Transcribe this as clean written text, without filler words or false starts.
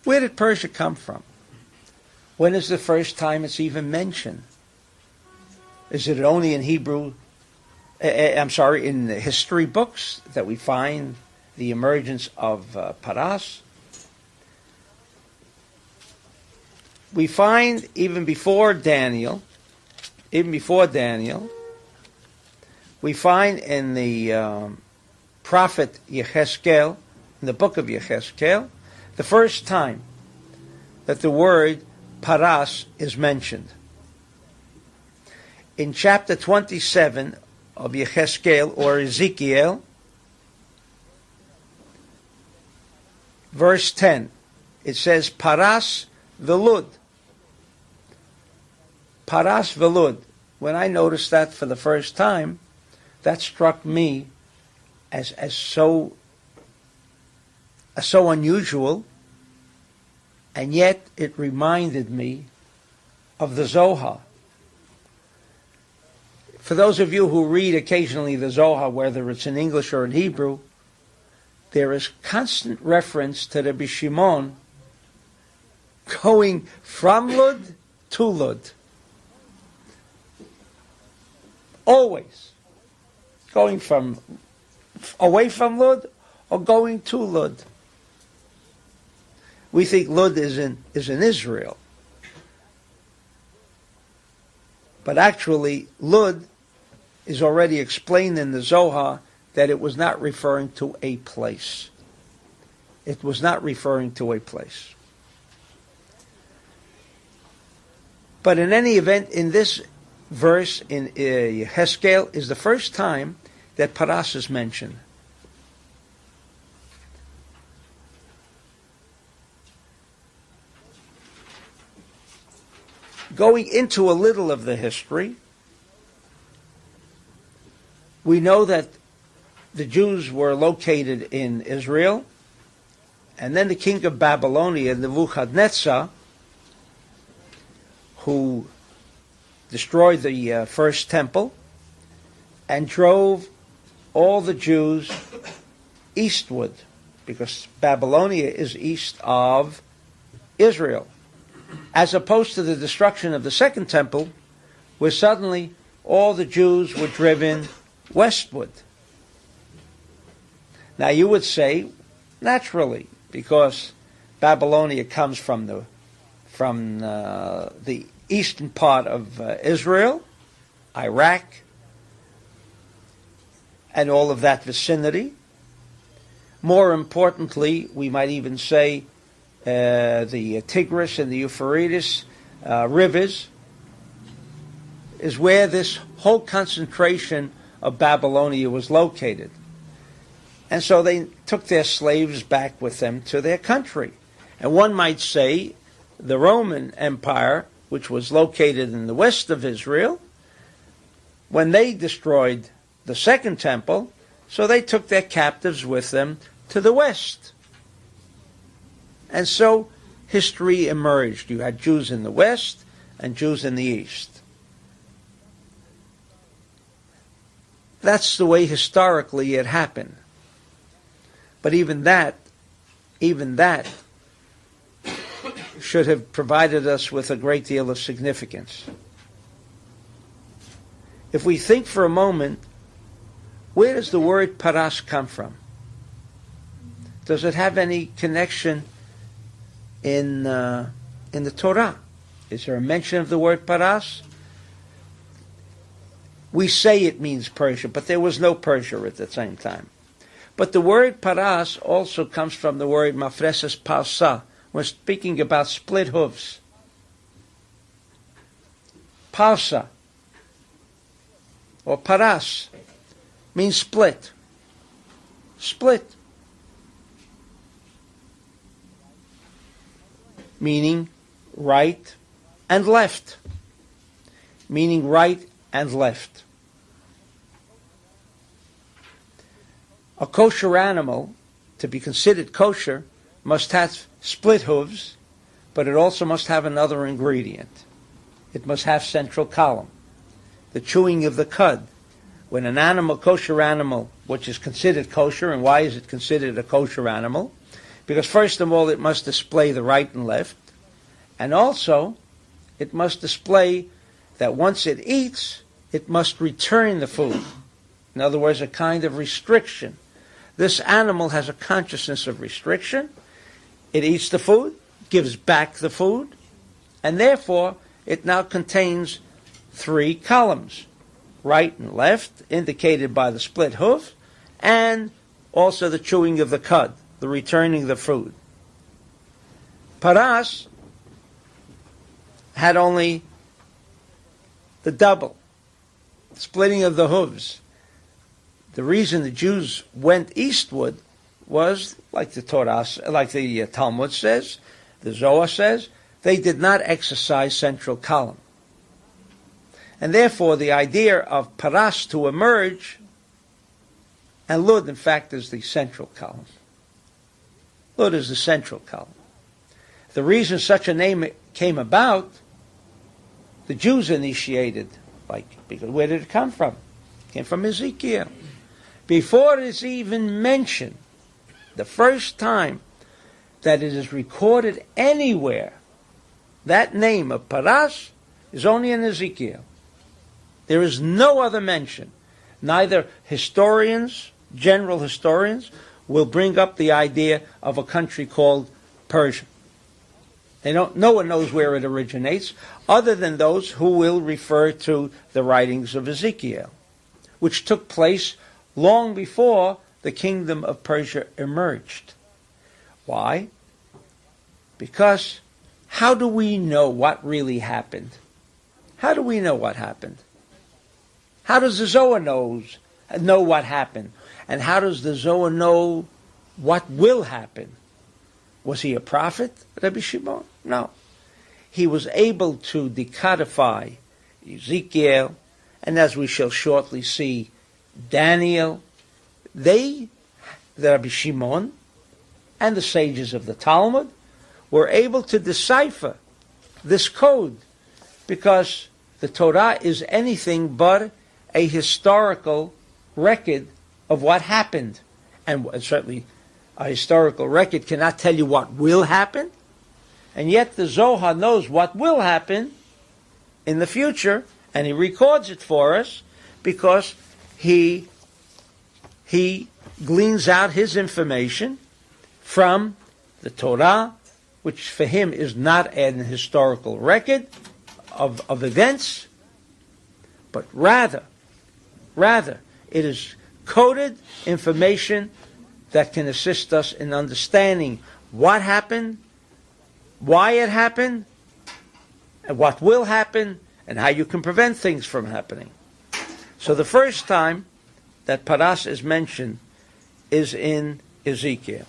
Where did Persia come from? When is the first time it's even mentioned? Is it only in Hebrew? In the history books that we find the emergence of Paras? We find even before Daniel, we find in the prophet Yechezkel, in the book of Yechezkel, the first time that the word Paras is mentioned. In chapter 27 of Yechezkel or Ezekiel, verse 10, it says, Paras velud. Paras velud. When I noticed that for the first time, that struck me as so unusual, and yet it reminded me of the Zohar. For those of you who read occasionally the Zohar, whether it's in English or in Hebrew, there is constant reference to the Shimon going from Lud to Lud. Always. Going away from Lud or going to Lud. We think Lud is in Israel. But actually, Lud is already explained in the Zohar that it was not referring to a place. It was not referring to a place. But in any event, in this verse in Yechezkel is the first time that Paras is mentioned. Going into a little of the history, we know that the Jews were located in Israel, and then the king of Babylonia, Nebuchadnezzar, who destroyed the first temple and drove all the Jews eastward, because Babylonia is east of Israel, as opposed to the destruction of the second temple, where suddenly all the Jews were driven westward. Now you would say, naturally, because Babylonia comes from the eastern part of Israel, Iraq, and all of that vicinity. More importantly, we might even say the Tigris and the Euphrates rivers is where this whole concentration of Babylonia was located. And so they took their slaves back with them to their country. And one might say the Roman Empire, which was located in the west of Israel, when they destroyed the second temple, so they took their captives with them to the west. And so history emerged. You had Jews in the west and Jews in the east. That's the way historically it happened. But even that should have provided us with a great deal of significance. If we think for a moment, where does the word Paras come from? Does it have any connection in the Torah? Is there a mention of the word Paras? We say it means Persia, but there was no Persia at the same time. But the word Paras also comes from the word Mafreses Parsa. We're speaking about split hooves. Parsa or Paras means split. Split. Meaning right and left. Meaning right and left. A kosher animal, to be considered kosher, must have split hooves, but it also must have another ingredient. It must have central column. The chewing of the cud. When an animal, kosher animal, which is considered kosher, and why is it considered a kosher animal? Because first of all, it must display the right and left, and also it must display that once it eats, it must return the food. In other words, a kind of restriction. This animal has a consciousness of restriction. It eats the food, gives back the food, and therefore it now contains 3 columns, right and left, indicated by the split hoof, and also the chewing of the cud, the returning the food. Paras had only the double, splitting of the hooves. The reason the Jews went eastward was, like the Torah, like the Talmud says, the Zohar says, they did not exercise central column. And therefore the idea of Paras to emerge, and Lud in fact is the central column. Lud is the central column. The reason such a name came about, the Jews initiated, because where did it come from? It came from Ezekiel. Before it is even mentioned, the first time that it is recorded anywhere, that name of Paras is only in Ezekiel. There is no other mention. Neither historians, general historians, will bring up the idea of a country called Persia. No one knows where it originates, other than those who will refer to the writings of Ezekiel, which took place long before the kingdom of Persia emerged. Why? Because how do we know what really happened? How do we know what happened? How does the Zohar know what happened? And how does the Zohar know what will happen? Was he a prophet, Rabbi Shimon? No. He was able to decodify Ezekiel, and as we shall shortly see, Daniel. The Rabbi Shimon and the sages of the Talmud were able to decipher this code, because the Torah is anything but a historical record of what happened. And certainly a historical record cannot tell you what will happen, and yet the Zohar knows what will happen in the future, and he records it for us because he gleans out his information from the Torah, which for him is not an historical record of events, but rather it is coded information that can assist us in understanding what happened, why it happened, and what will happen, and how you can prevent things from happening. So the first time that Paras is mentioned is in Ezekiel.